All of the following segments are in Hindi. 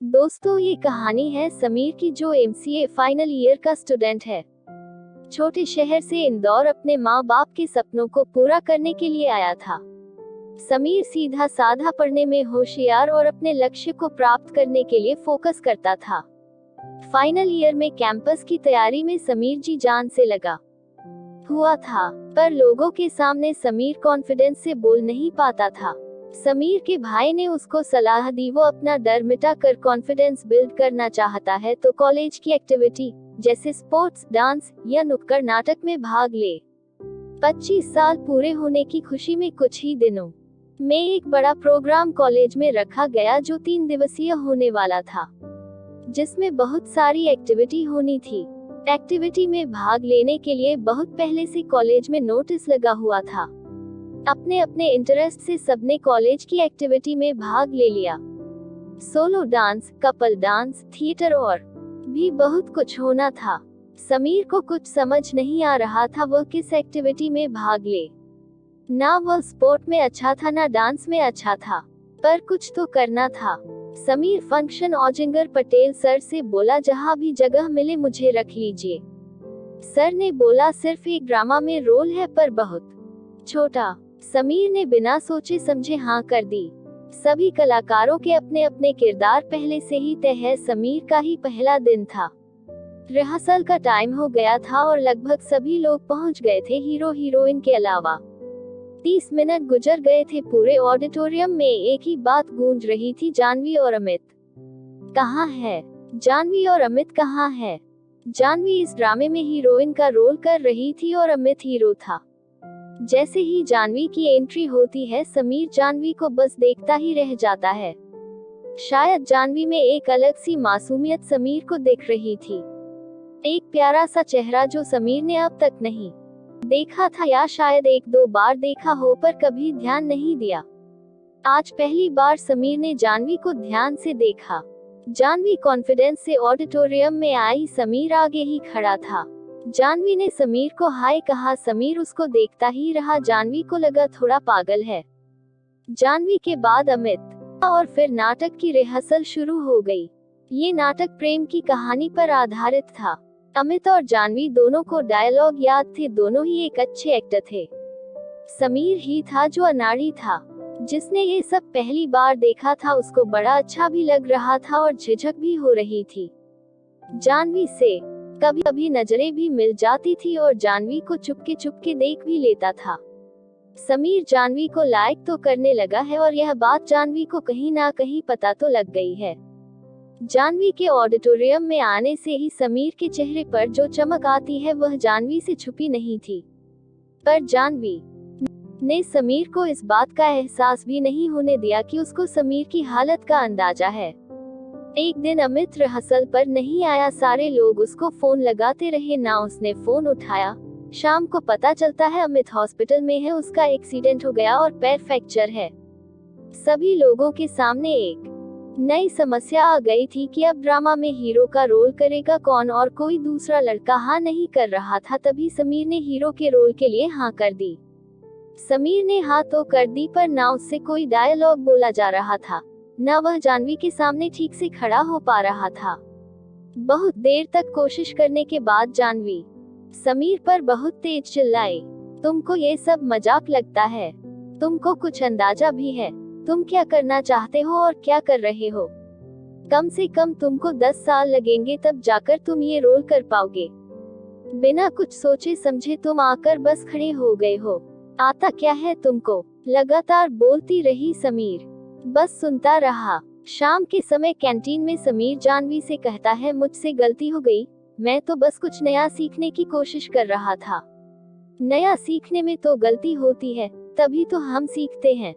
दोस्तों, ये कहानी है समीर की, जो एमसीए फाइनल ईयर का स्टूडेंट है। छोटे शहर से इंदौर अपने माँ बाप के सपनों को पूरा करने के लिए आया था। समीर सीधा साधा, पढ़ने में होशियार और अपने लक्ष्य को प्राप्त करने के लिए फोकस करता था। फाइनल ईयर में कैंपस की तैयारी में समीर जी जान से लगा हुआ था, पर लोगों के सामने समीर कॉन्फिडेंस से बोल नहीं पाता था। समीर के भाई ने उसको सलाह दी, वो अपना डर मिटा कर कॉन्फिडेंस बिल्ड करना चाहता है तो कॉलेज की एक्टिविटी जैसे स्पोर्ट्स, डांस या नुक्कड़ नाटक में भाग ले। 25 साल पूरे होने की खुशी में कुछ ही दिनों में एक बड़ा प्रोग्राम कॉलेज में रखा गया, जो 3 दिवसीय होने वाला था, जिसमें बहुत सारी एक्टिविटी होनी थी। एक्टिविटी में भाग लेने के लिए बहुत पहले से कॉलेज में नोटिस लगा हुआ था। अपने अपने इंटरेस्ट से सबने कॉलेज की एक्टिविटी में भाग ले लिया। Solo dance, couple dance, theatre और भी बहुत कुछ होना था। समीर को कुछ समझ नहीं आ रहा था वह किस एक्टिविटी में भाग ले। ना वह स्पोर्ट में अच्छा था, ना डांस में अच्छा था, पर कुछ तो करना था। समीर फंक्शन औजिंगर पटेल सर से बोला, जहाँ भी जगह मिले मुझे रख लीजिए। सर ने बोला, सिर्फ एक ड्रामा में रोल है, पर बहुत छोटा। समीर ने बिना सोचे समझे हाँ कर दी। सभी कलाकारों के अपने अपने किरदार पहले से ही तय है। समीर का ही पहला दिन था। रिहर्सल का टाइम हो गया था और लगभग सभी लोग पहुंच गए थे, हीरो हीरोइन के अलावा। 30 मिनट गुजर गए थे। पूरे ऑडिटोरियम में एक ही बात गूंज रही थी, जानवी और अमित कहाँ है? जानवी और अमित कहाँ है? जानवी इस ड्रामे में हीरोइन का रोल कर रही थी और अमित हीरो था। जैसे ही जानवी की एंट्री होती है, समीर जानवी को बस देखता ही रह जाता है। शायद जानवी में एक अलग सी मासूमियत समीर को दिख रही थी, एक प्यारा सा चेहरा जो समीर ने अब तक नहीं देखा था, या शायद 1-2 बार देखा हो पर कभी ध्यान नहीं दिया। आज पहली बार समीर ने जानवी को ध्यान से देखा। जानवी कॉन्फिडेंस से ऑडिटोरियम में आई। समीर आगे ही खड़ा था। जानवी ने समीर को हाय कहा। समीर उसको देखता ही रहा। जानवी को लगा थोड़ा पागल है। जानवी के बाद अमित और फिर नाटक की रिहर्सल शुरू हो गई। ये नाटक प्रेम की कहानी पर आधारित था। अमित और जानवी दोनों को डायलॉग याद थे, दोनों ही एक अच्छे एक्टर थे। समीर ही था जो अनाड़ी था, जिसने ये सब पहली बार देखा था। उसको बड़ा अच्छा भी लग रहा था और झिझक भी हो रही थी। जानवी से कभी कभी नजरें भी मिल जाती थी और जानवी को चुपके चुपके देख भी लेता था। समीर जानवी को लाइक तो करने लगा है और यह बात जानवी को कहीं ना कहीं पता तो लग गई है। जानवी के ऑडिटोरियम में आने से ही समीर के चेहरे पर जो चमक आती है वह जानवी से छुपी नहीं थी, पर जानवी ने समीर को इस बात का एहसास भी नहीं होने दिया कि उसको समीर की हालत का अंदाजा है। एक दिन अमित रिहर्सल पर नहीं आया। सारे लोग उसको फोन लगाते रहे, ना उसने फोन उठाया। शाम को पता चलता है अमित हॉस्पिटल में है, उसका एक्सीडेंट हो गया और पैर फ्रैक्चर है। सभी लोगों के सामने एक नई समस्या आ गई थी कि अब ड्रामा में हीरो का रोल करेगा कौन, और कोई दूसरा लड़का हाँ नहीं कर रहा था। तभी समीर ने हीरो के रोल के लिए हाँ कर दी। समीर ने हाँ तो कर दी, पर ना उससे कोई डायलॉग बोला जा रहा था, ना वह जानवी के सामने ठीक से खड़ा हो पा रहा था। बहुत देर तक कोशिश करने के बाद जानवी समीर पर बहुत तेज चिल्लाई, तुमको ये सब मजाक लगता है? तुमको कुछ अंदाजा भी है तुम क्या करना चाहते हो और क्या कर रहे हो? कम से कम तुमको 10 साल लगेंगे, तब जाकर तुम ये रोल कर पाओगे। बिना कुछ सोचे समझे तुम आकर बस खड़े हो गए हो। आता क्या है तुमको? लगातार बोलती रही समीर, बस सुनता रहा। शाम के समय कैंटीन में समीर जानवी से कहता है, मुझसे गलती हो गई, मैं तो बस कुछ नया सीखने की कोशिश कर रहा था। नया सीखने में तो गलती होती है, तभी तो हम सीखते हैं।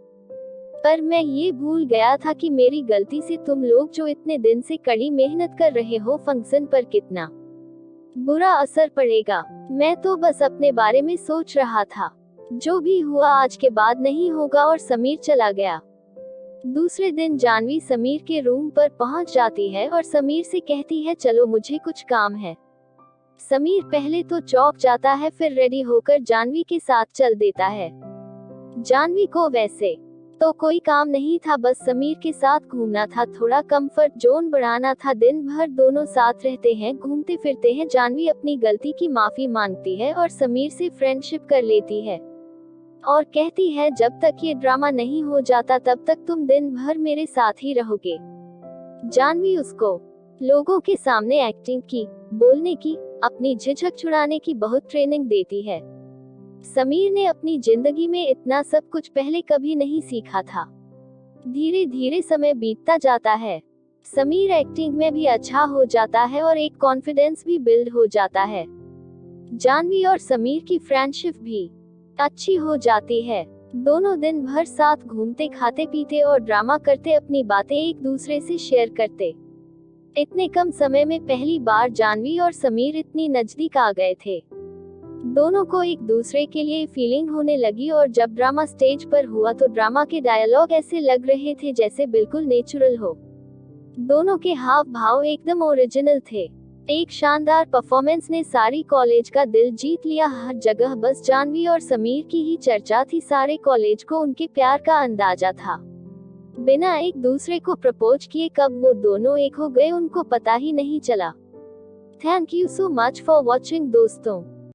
पर मैं ये भूल गया था कि मेरी गलती से तुम लोग जो इतने दिन से कड़ी मेहनत कर रहे हो, फंक्शन पर कितना बुरा असर पड़ेगा। मैं तो बस अपने बारे में सोच रहा था। जो भी हुआ आज के बाद नहीं होगा। और समीर चला गया। दूसरे दिन जानवी समीर के रूम पर पहुंच जाती है और समीर से कहती है, चलो मुझे कुछ काम है। समीर पहले तो चौंक जाता है, फिर रेडी होकर जानवी के साथ चल देता है। जानवी को वैसे तो कोई काम नहीं था, बस समीर के साथ घूमना था, थोड़ा कंफर्ट जोन बढ़ाना था। दिन भर दोनों साथ रहते हैं, घूमते फिरते हैं। जानवी अपनी गलती की माफी मांगती है और समीर से फ्रेंडशिप कर लेती है और कहती है जब तक ये ड्रामा नहीं हो जाता तब तक तुम दिन भर मेरे साथ ही रहोगे। जानवी उसको लोगों के सामने एक्टिंग की, बोलने की, अपनी झिझक छुड़ाने की बहुत ट्रेनिंग देती है। समीर ने अपनी जिंदगी में इतना सब कुछ पहले कभी नहीं सीखा था। धीरे धीरे समय बीतता जाता है, समीर एक्टिंग में भी अच्छा हो जाता है और एक कॉन्फिडेंस भी बिल्ड हो जाता है। जानवी और समीर की फ्रेंडशिप भी अच्छी हो जाती है। दोनों दिन भर साथ घूमते, खाते पीते और ड्रामा करते, अपनी बातें एक दूसरे से शेयर करते। इतने कम समय में पहली बार जानवी और समीर इतनी नजदीक आ गए थे। दोनों को एक दूसरे के लिए फीलिंग होने लगी और जब ड्रामा स्टेज पर हुआ तो ड्रामा के डायलॉग ऐसे लग रहे थे जैसे बिल्कुल नेचुरल हो। दोनों के हाव भाव एकदम ओरिजिनल थे। एक शानदार परफॉर्मेंस ने सारी कॉलेज का दिल जीत लिया। हर जगह बस जानवी और समीर की ही चर्चा थी। सारे कॉलेज को उनके प्यार का अंदाजा था। बिना एक दूसरे को प्रपोज किए कब वो दोनों एक हो गए उनको पता ही नहीं चला। Thank you so much for watching दोस्तों।